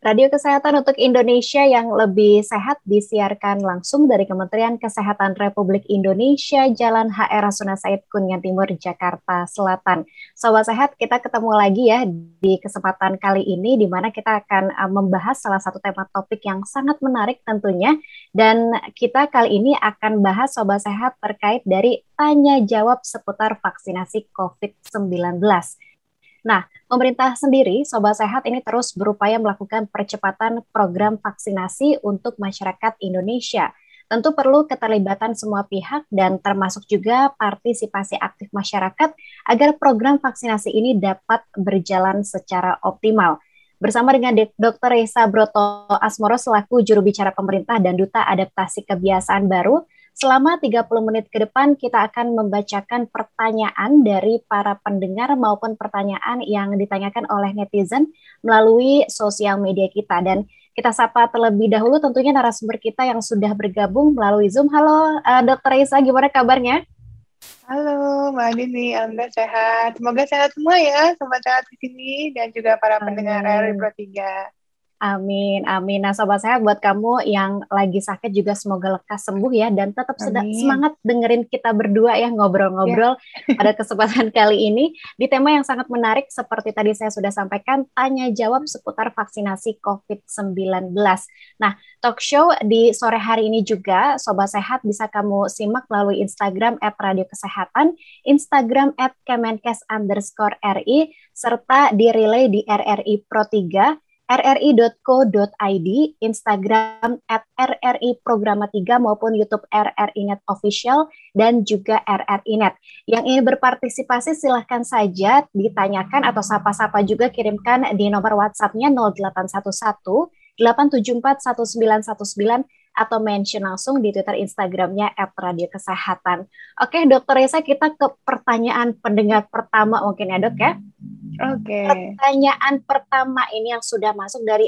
Radio Kesehatan untuk Indonesia yang lebih sehat disiarkan langsung dari Kementerian Kesehatan Republik Indonesia, Jalan HR Rasuna Said, Kuningan Timur, Jakarta Selatan. Sobat Sehat, kita ketemu lagi ya di kesempatan kali ini, di mana kita akan membahas salah satu tema topik yang sangat menarik tentunya. Dan kita kali ini akan bahas Sobat Sehat terkait dari tanya jawab seputar vaksinasi COVID-19. Nah, pemerintah sendiri, Sobat Sehat ini terus berupaya melakukan percepatan program vaksinasi untuk masyarakat Indonesia. Tentu perlu keterlibatan semua pihak dan termasuk juga partisipasi aktif masyarakat agar program vaksinasi ini dapat berjalan secara optimal. Bersama dengan Dr. Reza Broto Asmoro selaku juru bicara pemerintah dan Duta Adaptasi Kebiasaan Baru, selama 30 menit ke depan kita akan membacakan pertanyaan dari para pendengar maupun pertanyaan yang ditanyakan oleh netizen melalui sosial media kita. Dan kita sapa terlebih dahulu tentunya narasumber kita yang sudah bergabung melalui Zoom. Halo Dr. Reza, gimana kabarnya? Halo Mbak Dini, Alhamdulillah sehat. Semoga sehat semua ya, sobat sehat di sini dan juga para pendengar RRI Amin. Pro 3. Amin, amin. Nah, Sobat Sehat, buat kamu yang lagi sakit juga semoga lekas sembuh ya, dan tetap Amin. semangat dengerin kita berdua ya Ya, ngobrol-ngobrol pada kesempatan kali ini di tema yang sangat menarik seperti tadi saya sudah sampaikan, tanya jawab seputar vaksinasi COVID-19. Nah, talk show di sore hari ini juga, Sobat Sehat bisa kamu simak melalui Instagram @radiokesehatan, Instagram @kemenkes_ri, serta di relay di RRI Pro 3, rri.co.id, Instagram @rri programa3 maupun YouTube RRI Net Official dan juga RRI Net. Yang ingin berpartisipasi silahkan saja ditanyakan atau sapa-sapa juga kirimkan di nomor WhatsApp-nya 0811 874 1919 atau mention langsung di Twitter Instagramnya @radiokesehatan. Oke, Dokter Reza, kita ke pertanyaan pendengar pertama mungkin ya dok ya. oke. Pertanyaan pertama ini yang sudah masuk dari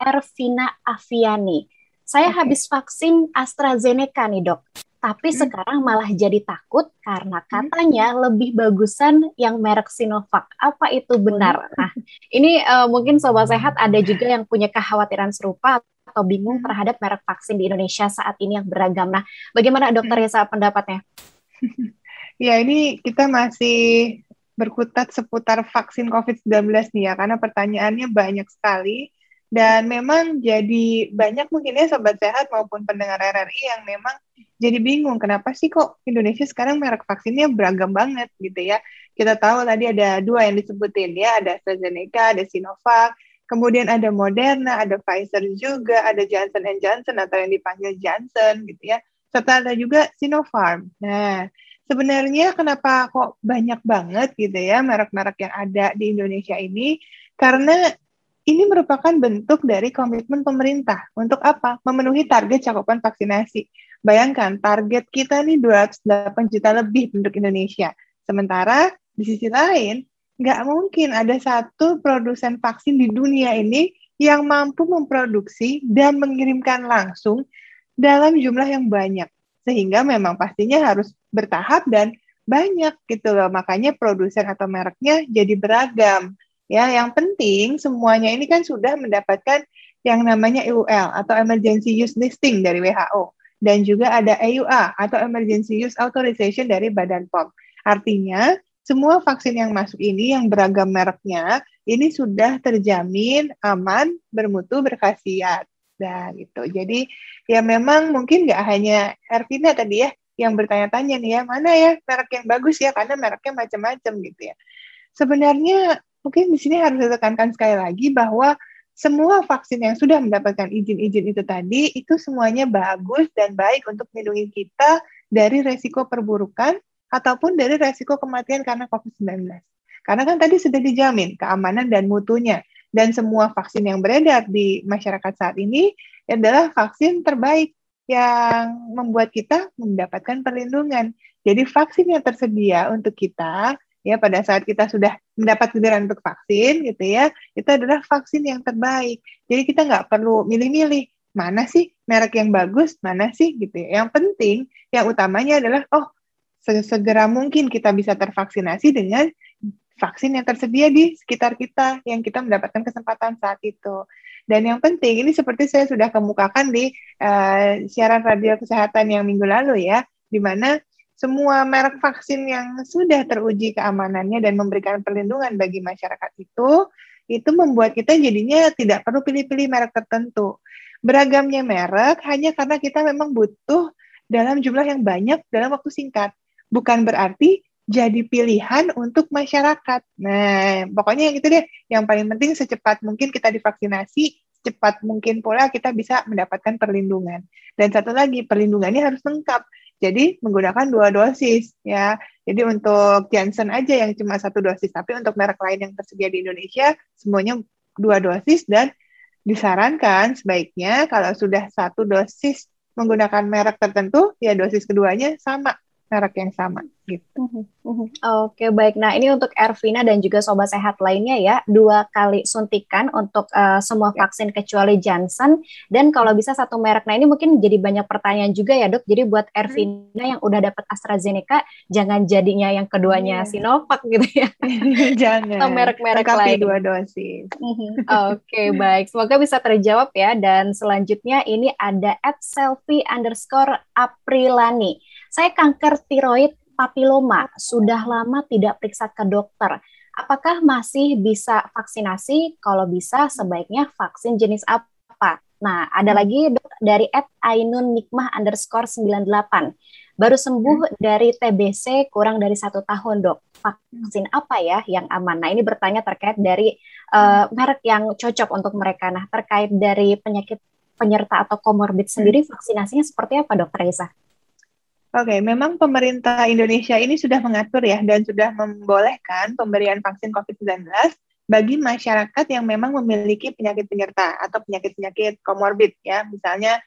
@Ervina Aviani. Saya Oke. habis vaksin AstraZeneca nih dok, tapi sekarang malah jadi takut karena katanya lebih bagusan yang merek Sinovac. Apa itu Waduh. benar? Nah, ini mungkin Sobat Sehat ada juga yang punya kekhawatiran serupa atau bingung terhadap merek vaksin di Indonesia saat ini yang beragam. Nah, bagaimana dokter Reza pendapatnya? Ya, ini kita masih berkutat seputar vaksin COVID-19 nih ya, karena pertanyaannya banyak sekali. Dan memang jadi banyak mungkin ya Sobat Sehat maupun pendengar RRI yang memang jadi bingung, kenapa sih kok Indonesia sekarang merek vaksinnya beragam banget gitu ya. Kita tahu tadi ada 2 yang disebutin ya, ada AstraZeneca, ada Sinovac, kemudian ada Moderna, ada Pfizer juga, ada Johnson Johnson atau yang dipanggil Johnson gitu ya, serta ada juga Sinopharm. Nah, sebenarnya kenapa kok banyak banget gitu ya merek-merek yang ada di Indonesia ini? Karena ini merupakan bentuk dari komitmen pemerintah. Untuk apa? Memenuhi target cakupan vaksinasi. Bayangkan, target kita nih 208 juta lebih penduduk Indonesia. Sementara di sisi lain, nggak mungkin ada satu produsen vaksin di dunia ini yang mampu memproduksi dan mengirimkan langsung dalam jumlah yang banyak. Sehingga memang pastinya harus bertahap dan banyak gitu loh. Makanya produsen atau mereknya jadi beragam. Ya, yang penting semuanya ini kan sudah mendapatkan yang namanya EUL atau Emergency Use Listing dari WHO. Dan juga ada EUA atau Emergency Use Authorization dari Badan POM. Artinya, semua vaksin yang masuk ini yang beragam mereknya, ini sudah terjamin aman, bermutu, berkhasiat. Nah, gitu. Jadi, ya memang mungkin nggak hanya Ervina tadi ya, yang bertanya-tanya nih ya, mana ya merek yang bagus ya, karena mereknya macam-macam gitu ya. Sebenarnya mungkin di sini harus ditekankan sekali lagi bahwa semua vaksin yang sudah mendapatkan izin-izin itu tadi, itu semuanya bagus dan baik untuk melindungi kita dari resiko perburukan ataupun dari resiko kematian karena COVID-19. Karena kan tadi sudah dijamin keamanan dan mutunya. Dan semua vaksin yang beredar di masyarakat saat ini adalah vaksin terbaik yang membuat kita mendapatkan perlindungan. Jadi vaksin yang tersedia untuk kita ya pada saat kita sudah mendapat giliran untuk vaksin gitu ya, itu adalah vaksin yang terbaik. Jadi kita nggak perlu milih-milih mana sih merek yang bagus, mana sih gitu ya. Yang penting, yang utamanya adalah segera mungkin kita bisa tervaksinasi dengan vaksin yang tersedia di sekitar kita yang kita mendapatkan kesempatan saat itu. Dan yang penting, ini seperti saya sudah kemukakan di siaran radio kesehatan yang minggu lalu ya, di mana semua merek vaksin yang sudah teruji keamanannya dan memberikan perlindungan bagi masyarakat itu membuat kita jadinya tidak perlu pilih-pilih merek tertentu. Beragamnya merek hanya karena kita memang butuh dalam jumlah yang banyak dalam waktu singkat. Bukan berarti jadi pilihan untuk masyarakat. Nah, pokoknya yang itu deh, yang paling penting secepat mungkin kita divaksinasi, secepat mungkin pula kita bisa mendapatkan perlindungan. Dan satu lagi, perlindungannya harus lengkap. Jadi menggunakan 2 dosis ya. Jadi untuk Janssen aja yang cuma 1 dosis, tapi untuk merek lain yang tersedia di Indonesia semuanya 2 dosis dan disarankan sebaiknya kalau sudah 1 dosis menggunakan merek tertentu, ya dosis keduanya sama, merek yang sama gitu. Oke, baik. Nah, ini untuk Ervina dan juga sobat sehat lainnya ya, 2 kali suntikan untuk semua vaksin kecuali Janssen, dan kalau bisa 1 merek. Nah, ini mungkin jadi banyak pertanyaan juga ya, Dok. Jadi buat Ervina yang udah dapat AstraZeneca, jangan jadinya yang keduanya Sinovac gitu ya. Jangan. Atau merek-merek lengkapi lain. 2 dosis. Oke, baik. Semoga bisa terjawab ya. Dan selanjutnya ini ada @selfie_Aprilani. Saya kanker tiroid papiloma, sudah lama tidak periksa ke dokter. Apakah masih bisa vaksinasi? Kalau bisa, sebaiknya vaksin jenis apa? Nah, ada lagi dari @ainunnikmah_98. Baru sembuh dari TBC kurang dari 1 tahun, Dok. Vaksin apa ya yang aman? Nah, ini bertanya terkait dari merek yang cocok untuk mereka. Nah, terkait dari penyakit penyerta atau komorbid sendiri, vaksinasinya seperti apa, Dokter Reza? Oke, memang pemerintah Indonesia ini sudah mengatur ya dan sudah membolehkan pemberian vaksin COVID-19 bagi masyarakat yang memang memiliki penyakit penyerta atau penyakit-penyakit komorbid ya. Misalnya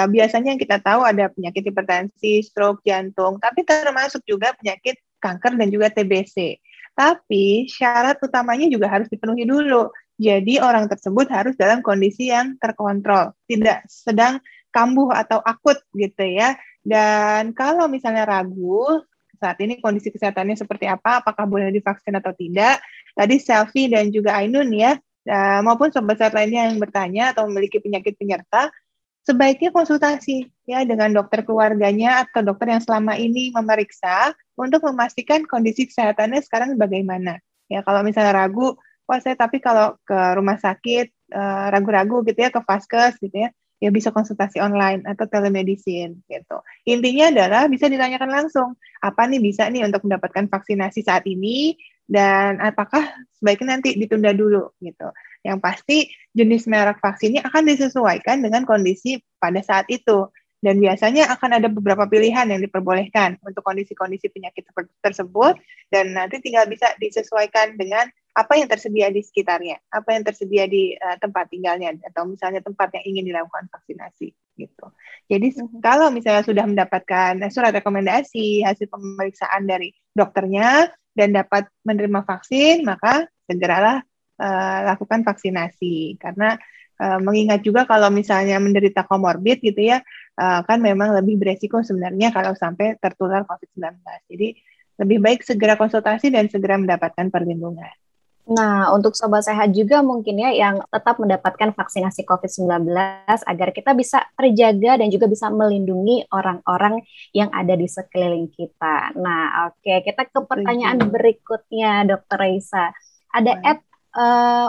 biasanya yang kita tahu ada penyakit hipertensi, stroke, jantung, tapi termasuk juga penyakit kanker dan juga TBC. Tapi syarat utamanya juga harus dipenuhi dulu. Jadi orang tersebut harus dalam kondisi yang terkontrol, tidak sedang kambuh atau akut gitu ya. Dan kalau misalnya ragu, saat ini kondisi kesehatannya seperti apa, apakah boleh divaksin atau tidak, tadi Selfie dan juga Ainun ya, maupun sobat sehat lainnya yang bertanya atau memiliki penyakit penyerta, sebaiknya konsultasi ya dengan dokter keluarganya atau dokter yang selama ini memeriksa untuk memastikan kondisi kesehatannya sekarang bagaimana. Ya kalau misalnya ragu, tapi kalau ke rumah sakit ragu-ragu gitu ya, ke vaskes gitu ya bisa konsultasi online atau telemedicine gitu. Intinya adalah bisa ditanyakan langsung, apa nih bisa nih untuk mendapatkan vaksinasi saat ini dan apakah sebaiknya nanti ditunda dulu gitu. Yang pasti jenis merek vaksinnya akan disesuaikan dengan kondisi pada saat itu. Dan biasanya akan ada beberapa pilihan yang diperbolehkan untuk kondisi-kondisi penyakit tersebut dan nanti tinggal bisa disesuaikan dengan apa yang tersedia di sekitarnya, apa yang tersedia di tempat tinggalnya, atau misalnya tempat yang ingin dilakukan vaksinasi, gitu. Jadi kalau misalnya sudah mendapatkan surat rekomendasi, hasil pemeriksaan dari dokternya, dan dapat menerima vaksin, maka segeralah lakukan vaksinasi. Karena mengingat juga kalau misalnya menderita komorbid gitu ya, kan memang lebih beresiko sebenarnya kalau sampai tertular COVID-19. Jadi lebih baik segera konsultasi dan segera mendapatkan perlindungan. Nah, untuk sobat sehat juga mungkin ya yang tetap mendapatkan vaksinasi COVID-19 agar kita bisa terjaga dan juga bisa melindungi orang-orang yang ada di sekeliling kita. Nah, oke, kita ke pertanyaan berikutnya, Dr. Reisa. Ada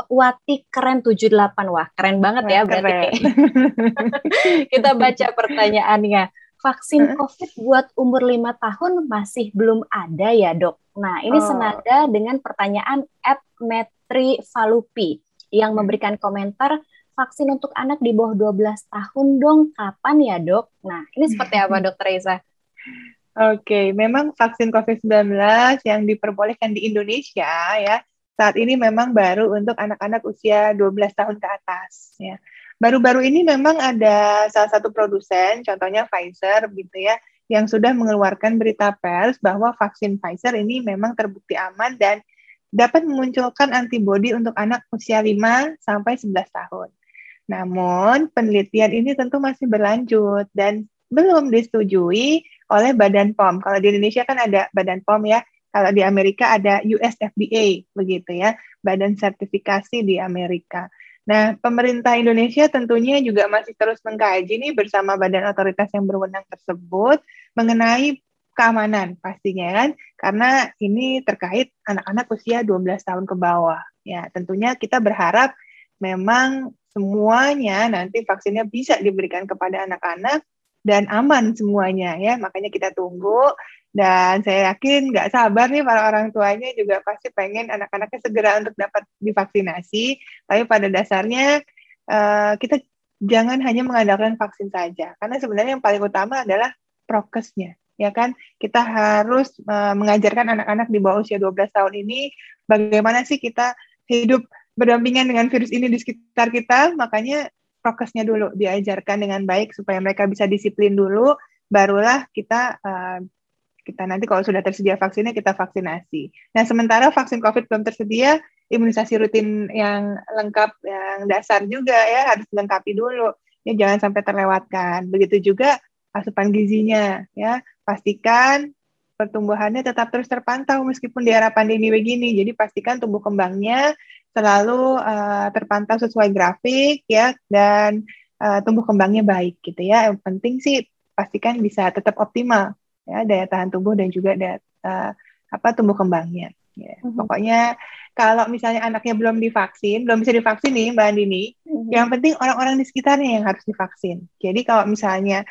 Wati Keren 78. Wah, keren banget ya berarti. Kita baca pertanyaannya. Vaksin COVID buat umur 5 tahun masih belum ada ya, Dok? Nah, ini senada dengan pertanyaan @Metri Falupi yang memberikan komentar, vaksin untuk anak di bawah 12 tahun dong, kapan ya, Dok? Nah, ini seperti apa, Dr. Reza? Oke, memang vaksin COVID-19 yang diperbolehkan di Indonesia ya, saat ini memang baru untuk anak-anak usia 12 tahun ke atas ya. Baru-baru ini memang ada salah satu produsen, contohnya Pfizer gitu ya, yang sudah mengeluarkan berita pers bahwa vaksin Pfizer ini memang terbukti aman dan dapat memunculkan antibodi untuk anak usia 5 sampai 11 tahun. Namun, penelitian ini tentu masih berlanjut dan belum disetujui oleh Badan POM. Kalau di Indonesia kan ada Badan POM ya, kalau di Amerika ada US FDA begitu ya, Badan Sertifikasi di Amerika. Nah, pemerintah Indonesia tentunya juga masih terus mengkaji nih bersama badan otoritas yang berwenang tersebut mengenai keamanan pastinya kan, karena ini terkait anak-anak usia 12 tahun ke bawah. Ya, tentunya kita berharap memang semuanya nanti vaksinnya bisa diberikan kepada anak-anak dan aman semuanya ya. Makanya kita tunggu dan saya yakin nggak sabar nih para orang tuanya juga pasti pengen anak-anaknya segera untuk dapat divaksinasi. Tapi pada dasarnya kita jangan hanya mengandalkan vaksin saja, karena sebenarnya yang paling utama adalah prokesnya, ya kan? Kita harus mengajarkan anak-anak di bawah usia 12 tahun ini bagaimana sih kita hidup berdampingan dengan virus ini di sekitar kita, makanya prokesnya dulu diajarkan dengan baik supaya mereka bisa disiplin dulu, barulah kita nanti kalau sudah tersedia vaksinnya kita vaksinasi. Nah, sementara vaksin COVID belum tersedia, imunisasi rutin yang lengkap, yang dasar juga ya harus dilengkapi dulu. Ya, jangan sampai terlewatkan. Begitu juga asupan gizinya ya. Pastikan pertumbuhannya tetap terus terpantau meskipun di era pandemi begini. Jadi pastikan tumbuh kembangnya selalu terpantau sesuai grafik ya dan tumbuh kembangnya baik gitu ya. Yang penting sih pastikan bisa tetap optimal ya daya tahan tubuh dan juga tumbuh kembangnya. Ya. Pokoknya kalau misalnya anaknya belum bisa divaksin nih Mbak Andini, yang penting orang-orang di sekitarnya yang harus divaksin. Jadi kalau misalnya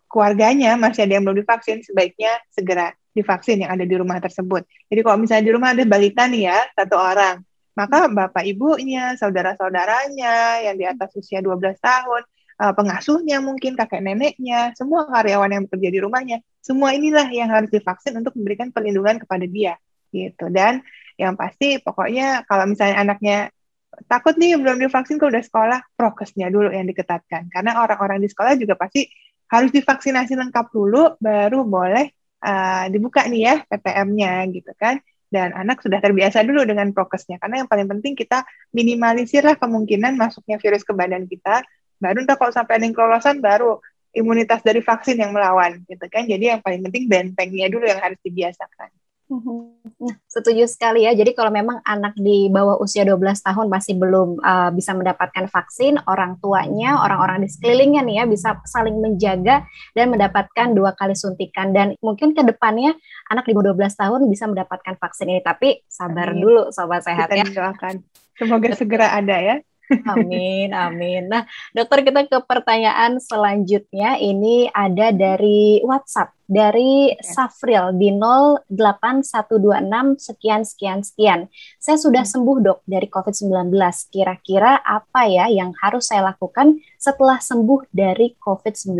keluarganya masih ada yang belum divaksin, sebaiknya segera divaksin yang ada di rumah tersebut. Jadi kalau misalnya di rumah ada balita nih ya, 1 orang, maka bapak ibunya, saudara-saudaranya yang di atas usia 12 tahun, pengasuhnya mungkin, kakek neneknya, semua karyawan yang bekerja di rumahnya, semua inilah yang harus divaksin untuk memberikan perlindungan kepada dia. Gitu. Dan yang pasti pokoknya kalau misalnya anaknya takut nih belum divaksin kalau udah sekolah, prokesnya dulu yang diketatkan. Karena orang-orang di sekolah juga pasti harus divaksinasi lengkap dulu, baru boleh dibuka nih ya PTM-nya gitu kan. Dan anak sudah terbiasa dulu dengan prokesnya. Karena yang paling penting kita minimalisirlah kemungkinan masuknya virus ke badan kita. Baru ntar kalau sampai ada yang kelolosan, baru imunitas dari vaksin yang melawan gitu kan. Jadi yang paling penting bentengnya dulu yang harus dibiasakan. Nah, setuju sekali ya. Jadi kalau memang anak di bawah usia 12 tahun masih belum bisa mendapatkan vaksin, orang tuanya, orang-orang di sekelilingnya nih ya bisa saling menjaga dan mendapatkan 2 kali suntikan. Dan mungkin ke depannya anak di bawah 12 tahun bisa mendapatkan vaksin ini. Tapi sabar dulu Sobat Sehat ya. Kita doakan. Semoga segera ada ya. Amin, amin. Nah, dokter kita ke pertanyaan selanjutnya. Ini ada dari WhatsApp, dari Safril di 08126 sekian. Saya sudah sembuh dok dari COVID-19. Kira-kira apa ya yang harus saya lakukan setelah sembuh dari COVID-19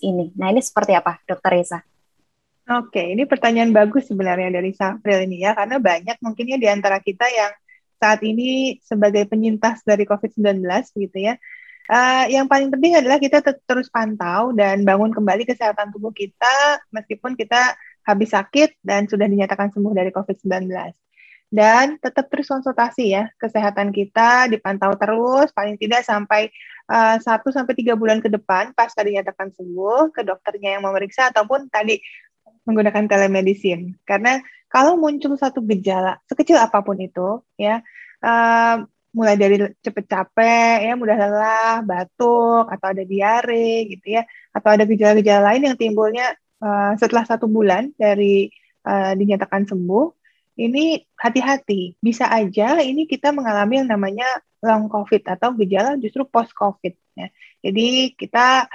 ini? Nah, ini seperti apa, dokter Reza? Oke, ini pertanyaan bagus sebenarnya dari Safril ini ya, karena banyak mungkinnya di antara kita yang saat ini sebagai penyintas dari COVID-19 gitu ya. Yang paling penting adalah kita terus pantau dan bangun kembali kesehatan tubuh kita meskipun kita habis sakit dan sudah dinyatakan sembuh dari COVID-19. Dan tetap terus konsultasi ya, kesehatan kita dipantau terus, paling tidak sampai 1-3 bulan ke depan pasca dinyatakan sembuh ke dokternya yang memeriksa ataupun tadi menggunakan telemedicine. Karena kalau muncul satu gejala sekecil apapun itu, ya mulai dari cepet capek, ya mudah lelah, batuk, atau ada diare, gitu ya, atau ada gejala-gejala lain yang timbulnya setelah 1 bulan dari dinyatakan sembuh, ini hati-hati. Bisa aja ini kita mengalami yang namanya long COVID atau gejala justru post COVID. Ya. Jadi kita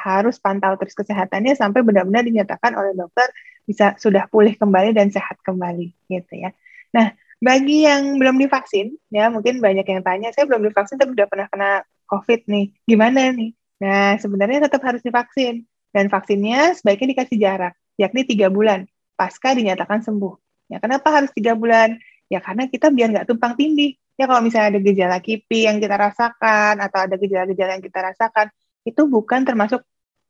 harus pantau terus kesehatannya sampai benar-benar dinyatakan oleh dokter bisa sudah pulih kembali dan sehat kembali gitu ya. Nah, bagi yang belum divaksin ya mungkin banyak yang tanya, saya belum divaksin tapi udah pernah kena COVID nih, gimana nih? Nah, sebenarnya tetap harus divaksin dan vaksinnya sebaiknya dikasih jarak, yakni 3 bulan pasca dinyatakan sembuh. Ya, kenapa harus 3 bulan? Ya karena kita biar nggak tumpang tindih. Ya kalau misalnya ada gejala KIPI yang kita rasakan atau ada gejala-gejala yang kita rasakan, itu bukan termasuk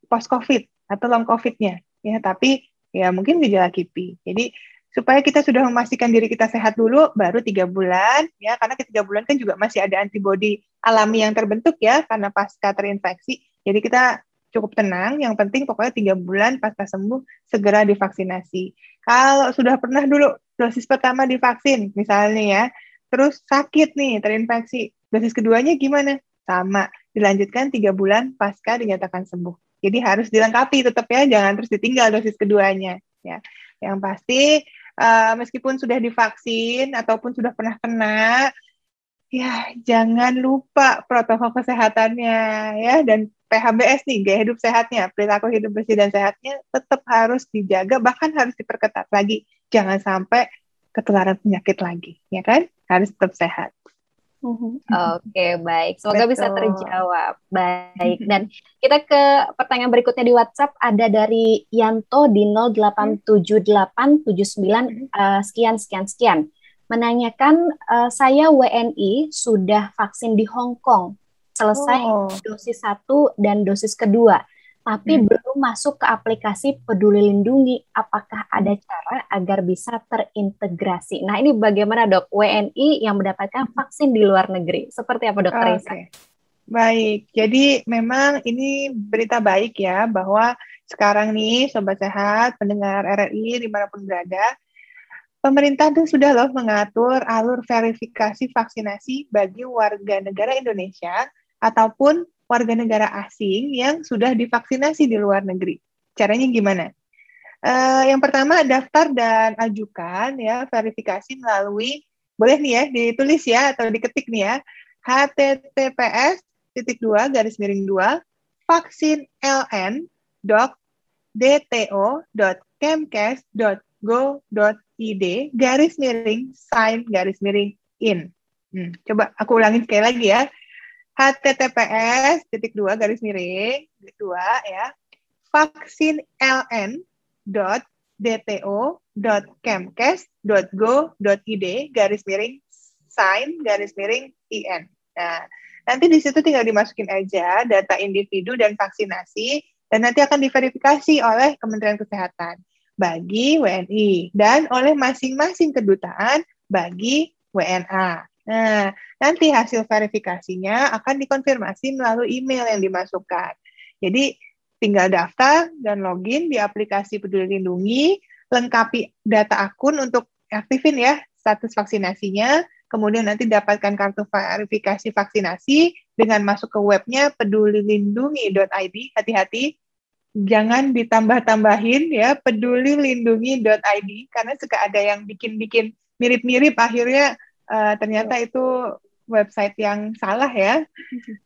post-COVID atau long COVID-nya, ya, tapi ya mungkin gejala KIPI. Jadi supaya kita sudah memastikan diri kita sehat dulu, baru 3 bulan, ya, karena 3 bulan kan juga masih ada antibodi alami yang terbentuk ya, karena pasca terinfeksi. Jadi kita cukup tenang, yang penting pokoknya 3 bulan pasca sembuh, segera divaksinasi. Kalau sudah pernah dulu dosis pertama divaksin, misalnya ya, terus sakit nih, terinfeksi. Dosis keduanya gimana? Sama, dilanjutkan 3 bulan pasca dinyatakan sembuh. Jadi harus dilengkapi tetap ya, jangan terus ditinggal dosis keduanya. Ya, yang pasti meskipun sudah divaksin ataupun sudah pernah kena, ya jangan lupa protokol kesehatannya ya, dan PHBS nih, gaya hidup sehatnya, perilaku hidup bersih dan sehatnya tetap harus dijaga, bahkan harus diperketat lagi. Jangan sampai ketularan penyakit lagi, ya kan? Harus tetap sehat. Oke, baik. Semoga bisa Betul. terjawab. Baik. Dan kita ke pertanyaan berikutnya di WhatsApp ada dari Yanto di 087879 sekian sekian sekian. Menanyakan saya WNI sudah vaksin di Hong Kong. Selesai dosis 1 dan dosis kedua. Tapi belum masuk ke aplikasi Peduli Lindungi. Apakah ada cara agar bisa terintegrasi? Nah, ini bagaimana, Dok? WNI yang mendapatkan vaksin di luar negeri. Seperti apa, Dok Teresa? Baik, jadi memang ini berita baik ya, bahwa sekarang nih Sobat Sehat, pendengar RRI dimanapun berada, pemerintah tuh sudah loh mengatur alur verifikasi vaksinasi bagi warga negara Indonesia ataupun warga negara asing yang sudah divaksinasi di luar negeri. Caranya gimana? Yang pertama, daftar dan ajukan ya verifikasi melalui, boleh nih ya ditulis ya atau diketik nih ya, https://2 vaksin.ln.dto.kemkes.go.id /sign-in. Coba aku ulangin sekali lagi ya. https://2 ya, vaksin.ln.dto.kemkes.go.id /sign-in. Nah, nanti di situ tinggal dimasukin aja data individu dan vaksinasi, dan nanti akan diverifikasi oleh Kementerian Kesehatan bagi WNI dan oleh masing-masing kedutaan bagi WNA. Nah, nanti hasil verifikasinya akan dikonfirmasi melalui email yang dimasukkan. Jadi, tinggal daftar dan login di aplikasi Peduli Lindungi, lengkapi data akun untuk aktifin ya status vaksinasinya, kemudian nanti dapatkan kartu verifikasi vaksinasi dengan masuk ke webnya pedulilindungi.id. Hati-hati, jangan ditambah-tambahin ya, pedulilindungi.id, karena suka ada yang bikin-bikin mirip-mirip, akhirnya ternyata itu website yang salah ya.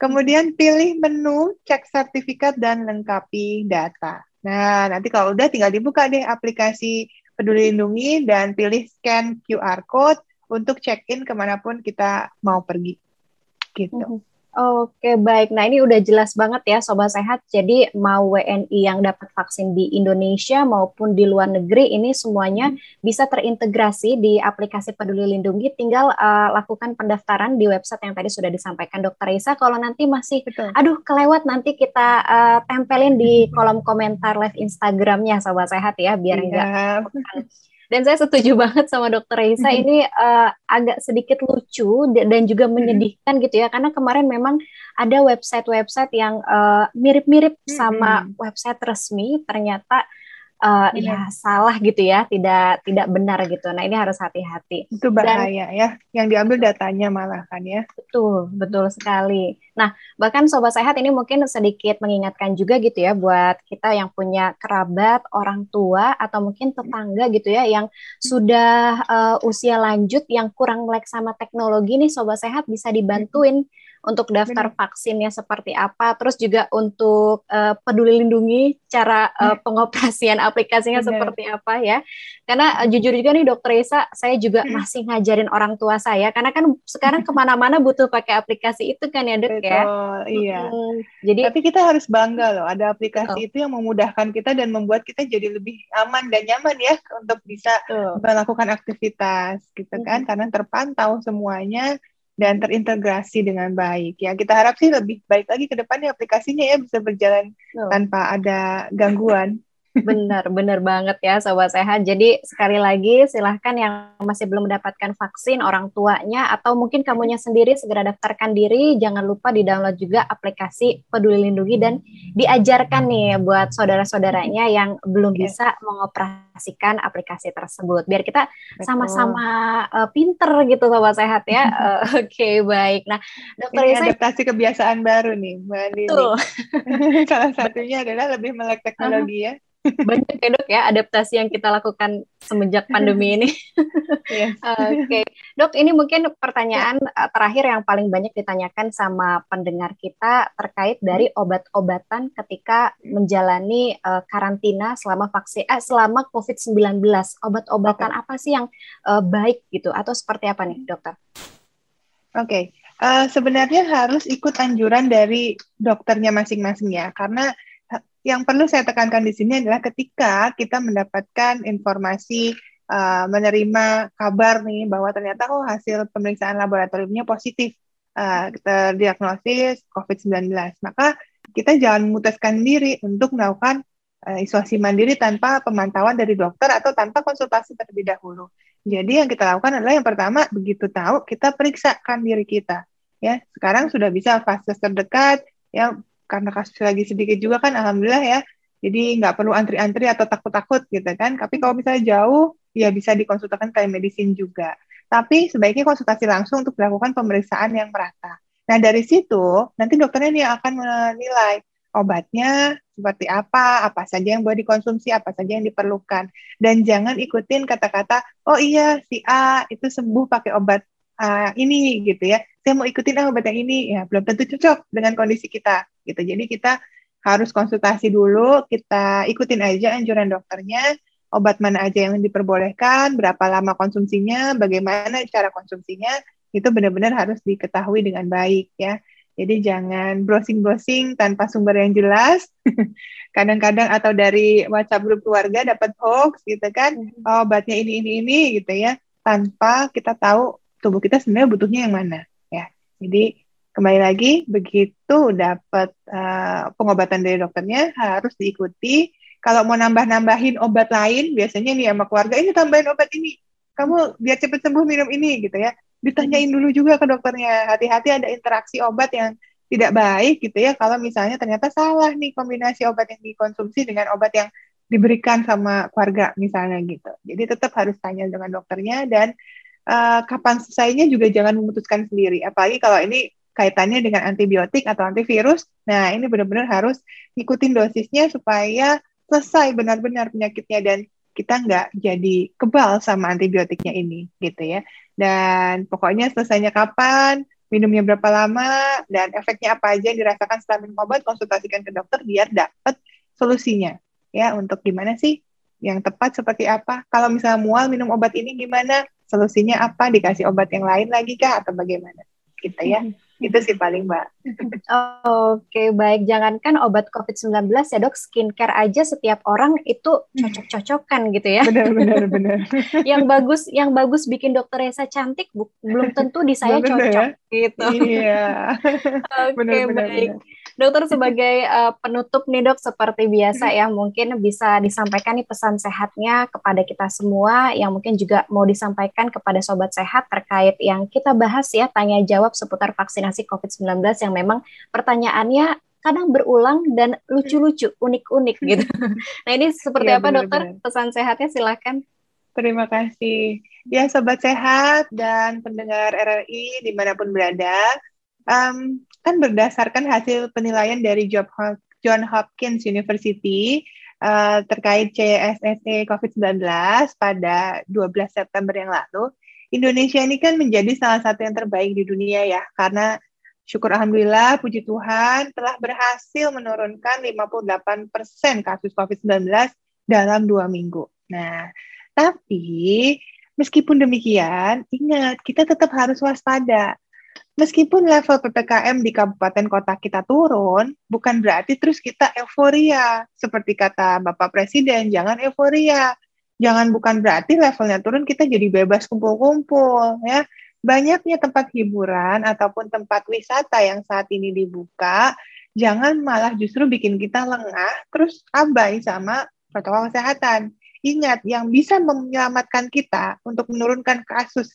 Kemudian pilih menu, cek sertifikat, dan lengkapi data. Nah, nanti kalau udah tinggal dibuka deh aplikasi Peduli Lindungi dan pilih scan QR Code untuk check-in kemanapun kita mau pergi. Gitu. Oke, baik. Nah, ini udah jelas banget ya, Sobat Sehat. Jadi, mau WNI yang dapat vaksin di Indonesia maupun di luar negeri, ini semuanya bisa terintegrasi di aplikasi Peduli Lindungi. Tinggal lakukan pendaftaran di website yang tadi sudah disampaikan Dr. Isa. Kalau nanti masih, aduh, kelewat, nanti kita tempelin di kolom komentar live Instagramnya, Sobat Sehat ya, biar enggak. Dan saya setuju banget sama Dr. Reisa, ini agak sedikit lucu dan juga menyedihkan gitu ya, karena kemarin memang ada website-website yang mirip-mirip sama website resmi, ternyata ya salah gitu ya, tidak benar gitu. Nah, ini harus hati-hati. Itu bahaya ya, yang diambil datanya malah kan ya. Betul sekali. Nah, bahkan Sobat Sehat ini mungkin sedikit mengingatkan juga gitu ya buat kita yang punya kerabat, orang tua, atau mungkin tetangga gitu ya yang sudah usia lanjut, yang kurang melek sama teknologi nih, Sobat Sehat bisa dibantuin untuk daftar vaksinnya seperti apa, terus juga untuk Peduli Lindungi, cara pengoperasian aplikasinya seperti apa ya. Karena jujur juga nih Dokter Isa, saya juga masih ngajarin orang tua saya, karena kan sekarang kemana-mana butuh pakai aplikasi itu kan ya Dok ya. Iya. Jadi, tapi kita harus bangga loh, ada aplikasi itu yang memudahkan kita dan membuat kita jadi lebih aman dan nyaman ya untuk bisa melakukan aktivitas gitu kan, karena terpantau semuanya dan terintegrasi dengan baik. Ya, kita harap sih lebih baik lagi ke depannya aplikasinya ya bisa berjalan tanpa ada gangguan. Benar banget ya Sobat Sehat. Jadi sekali lagi silahkan yang masih belum mendapatkan vaksin, orang tuanya atau mungkin kamunya sendiri segera daftarkan diri. Jangan lupa di-download juga aplikasi Peduli Lindungi dan diajarkan nih buat saudara-saudaranya yang belum Yes, bisa mengoperasikan aplikasi tersebut. Biar kita betul. sama-sama pinter gitu Sobat Sehat ya. Oke, baik. Nah, Dokter Ini Isa adaptasi kebiasaan baru nih, Mbak Dini. betul. Salah satunya adalah lebih melek teknologi ya. Banyak ya dok ya adaptasi yang kita lakukan semenjak pandemi ini. Yes. Oke, dok, ini mungkin Ya. pertanyaan terakhir yang paling banyak ditanyakan sama pendengar kita terkait Hmm? dari obat-obatan ketika menjalani karantina selama COVID-19. Obat-obatan Oke. apa sih yang baik gitu atau seperti apa nih, dokter? Oke. Sebenarnya harus ikut anjuran dari dokternya masing-masing ya, karena yang perlu saya tekankan di sini adalah ketika kita mendapatkan informasi, menerima kabar nih bahwa ternyata hasil pemeriksaan laboratoriumnya positif, terdiagnosis COVID-19, maka kita jangan memutuskan diri untuk melakukan isolasi mandiri tanpa pemantauan dari dokter atau tanpa konsultasi terlebih dahulu. Jadi yang kita lakukan adalah yang pertama, begitu tahu kita periksakan diri kita. Ya, sekarang sudah bisa fase terdekat ya, karena kasus lagi sedikit juga kan, alhamdulillah ya. Jadi nggak perlu antri-antri atau takut-takut gitu kan. Tapi kalau misalnya jauh, ya bisa dikonsultasikan telemedicine juga. Tapi sebaiknya konsultasi langsung untuk melakukan pemeriksaan yang merata. Nah dari situ nanti dokternya nih yang akan menilai obatnya seperti apa saja yang boleh dikonsumsi, apa saja yang diperlukan. Dan jangan ikutin kata-kata, oh iya si A itu sembuh pakai obat ini gitu ya. Saya mau ikutin obat yang ini, ya belum tentu cocok dengan kondisi kita gitu. Jadi kita harus konsultasi dulu, kita ikutin aja anjuran dokternya, obat mana aja yang diperbolehkan, berapa lama konsumsinya, bagaimana cara konsumsinya, itu benar-benar harus diketahui dengan baik ya. Jadi jangan browsing-browsing tanpa sumber yang jelas. Kadang-kadang atau dari WhatsApp grup keluarga dapat hoax gitu kan, oh, obatnya ini gitu ya, tanpa kita tahu tubuh kita sebenarnya butuhnya yang mana ya. Jadi kembali lagi begitu dapat pengobatan dari dokternya harus diikuti. Kalau mau nambah-nambahin obat lain, biasanya nih sama keluarga, ini tambahin obat ini, kamu biar cepat sembuh minum ini gitu ya. Ditanyain dulu juga ke dokternya. Hati-hati ada interaksi obat yang tidak baik gitu ya. Kalau misalnya ternyata salah nih kombinasi obat yang dikonsumsi dengan obat yang diberikan sama keluarga misalnya gitu. Jadi tetap harus tanya dengan dokternya, dan kapan selesainya juga jangan memutuskan sendiri. Apalagi kalau ini kaitannya dengan antibiotik atau antivirus. Nah, ini benar-benar harus ngikutin dosisnya supaya selesai benar-benar penyakitnya dan kita nggak jadi kebal sama antibiotiknya ini gitu ya. Dan pokoknya selesainya kapan, minumnya berapa lama, dan efeknya apa aja yang dirasakan setelah minum obat, konsultasikan ke dokter biar dapat solusinya. Ya, untuk gimana sih yang tepat seperti apa. Kalau misalnya mual minum obat ini gimana, solusinya apa, dikasih obat yang lain lagi kah, atau bagaimana? Gitu ya. Itu sih paling, Mbak. Oke, baik. Jangankan obat COVID-19 ya dok, skincare aja setiap orang itu cocok-cocokan gitu ya. Benar. Yang bagus bikin dokter Resa cantik, belum tentu di saya Belum tentu ya. cocok gitu. Iya. Oke, baik. Benar. Dokter sebagai penutup nih dok, seperti biasa ya, mungkin bisa disampaikan nih pesan sehatnya kepada kita semua, yang mungkin juga mau disampaikan kepada sobat sehat terkait yang kita bahas ya, tanya jawab seputar vaksinasi COVID-19 yang memang pertanyaannya kadang berulang dan lucu-lucu, unik-unik gitu. Nah ini seperti Iya, apa dokter? benar. Pesan sehatnya silakan. Terima kasih. Ya, Sobat Sehat dan pendengar RRI dimanapun berada, kan berdasarkan hasil penilaian dari John Hopkins University terkait CSSE COVID-19 pada 12 September yang lalu, Indonesia ini kan menjadi salah satu yang terbaik di dunia ya, karena syukur alhamdulillah, puji Tuhan, telah berhasil menurunkan 58% kasus COVID-19 dalam 2 minggu. Nah, tapi meskipun demikian, ingat, kita tetap harus waspada. Meskipun level PPKM di kabupaten kota kita turun, bukan berarti terus kita euforia. Seperti kata Bapak Presiden, jangan euforia. Jangan bukan berarti levelnya turun, kita jadi bebas kumpul-kumpul. Ya. Banyaknya tempat hiburan ataupun tempat wisata yang saat ini dibuka, jangan malah justru bikin kita lengah, terus abai sama protokol kesehatan. Ingat, yang bisa menyelamatkan kita untuk menurunkan kasus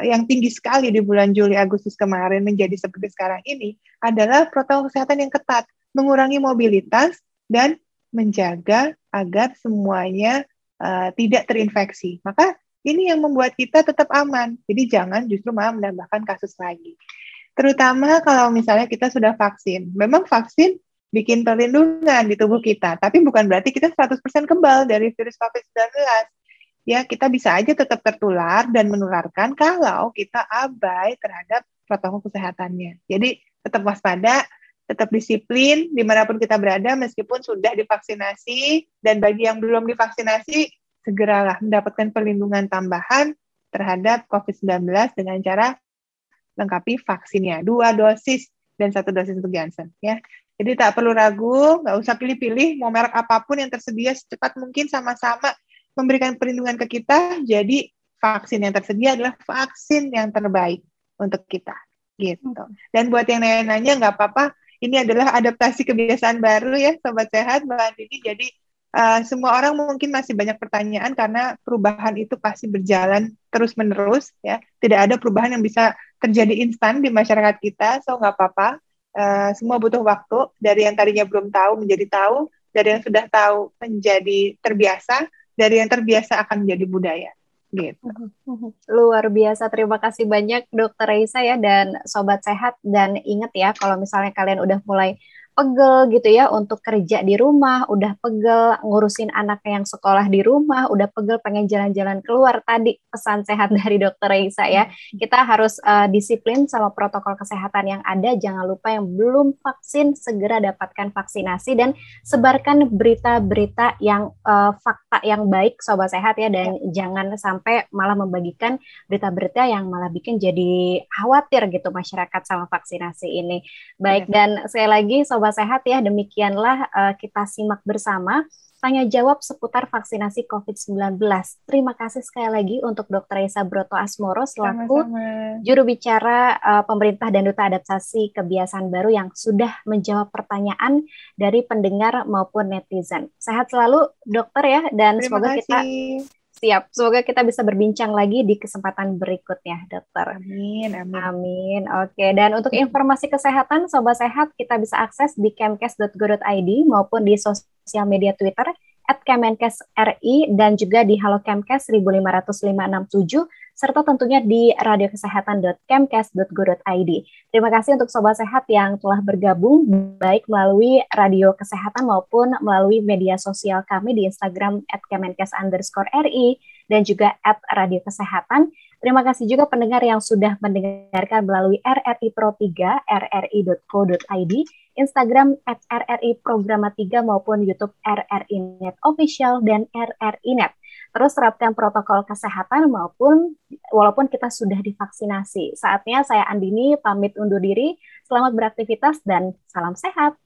yang tinggi sekali di bulan Juli Agustus kemarin menjadi seperti sekarang ini adalah protokol kesehatan yang ketat, mengurangi mobilitas dan menjaga agar semuanya tidak terinfeksi. Maka ini yang membuat kita tetap aman. Jadi jangan justru malah menambahkan kasus lagi. Terutama kalau misalnya kita sudah vaksin. Memang vaksin bikin perlindungan di tubuh kita, tapi bukan berarti kita 100% kebal dari virus COVID-19. Ya, kita bisa aja tetap tertular dan menularkan kalau kita abai terhadap protokol kesehatannya. Jadi tetap waspada, tetap disiplin dimanapun kita berada meskipun sudah divaksinasi, dan bagi yang belum divaksinasi, segeralah mendapatkan perlindungan tambahan terhadap COVID-19 dengan cara lengkapi vaksinnya, 2 dosis dan 1 dosis untuk Janssen. Ya. Jadi tak perlu ragu, nggak usah pilih-pilih, mau merek apapun yang tersedia secepat mungkin sama-sama memberikan perlindungan ke kita. Jadi vaksin yang tersedia adalah vaksin yang terbaik untuk kita. Gitu. Dan buat yang nanya-nanya nggak apa-apa, ini adalah adaptasi kebiasaan baru ya, Sobat Sehat, Mbak Andini. Jadi semua orang mungkin masih banyak pertanyaan karena perubahan itu pasti berjalan terus-menerus. Ya. Tidak ada perubahan yang bisa terjadi instan di masyarakat kita, so nggak apa-apa. Semua butuh waktu, dari yang tadinya belum tahu menjadi tahu, dari yang sudah tahu menjadi terbiasa, dari yang terbiasa akan menjadi budaya. Gitu. Luar biasa, terima kasih banyak Dokter Reisa ya, dan Sobat Sehat. Dan ingat ya, kalau misalnya kalian udah mulai pegel gitu ya untuk kerja di rumah, udah pegel ngurusin anaknya yang sekolah di rumah, udah pegel pengen jalan-jalan keluar, tadi pesan sehat dari Dokter Reisa ya, kita harus disiplin sama protokol kesehatan yang ada. Jangan lupa yang belum vaksin segera dapatkan vaksinasi dan sebarkan berita-berita yang fakta yang baik, Sobat Sehat ya, dan jangan sampai malah membagikan berita-berita yang malah bikin jadi khawatir gitu masyarakat sama vaksinasi ini. Baik, dan sekali lagi Sobat Sehat ya, demikianlah kita simak bersama tanya jawab seputar vaksinasi COVID-19. Terima kasih sekali lagi untuk Dr. Reisa Broto-Asmoro selaku juru bicara pemerintah dan duta adaptasi kebiasaan baru yang sudah menjawab pertanyaan dari pendengar maupun netizen. Sehat selalu dokter ya, dan semoga kita siap. Semoga kita bisa berbincang lagi di kesempatan berikutnya, dokter. Amin, amin. Amin. Oke, dan untuk informasi kesehatan, Sobat Sehat, kita bisa akses di kemkes.go.id maupun di sosial media Twitter @kemenkesri dan juga di Halo Kemkes 1505667 serta tentunya di radiokesehatan.kemkes.go.id. Terima kasih untuk Sobat Sehat yang telah bergabung baik melalui Radio Kesehatan maupun melalui media sosial kami di Instagram @kemenkes_ri dan juga @Radio Kesehatan. Terima kasih juga pendengar yang sudah mendengarkan melalui RRI Pro 3, rri.co.id, Instagram @RRI Programa 3 maupun YouTube RRI Net Official dan RRI Net. Terus terapkan protokol kesehatan walaupun kita sudah divaksinasi. Saatnya saya Andini pamit undur diri. Selamat beraktivitas dan salam sehat.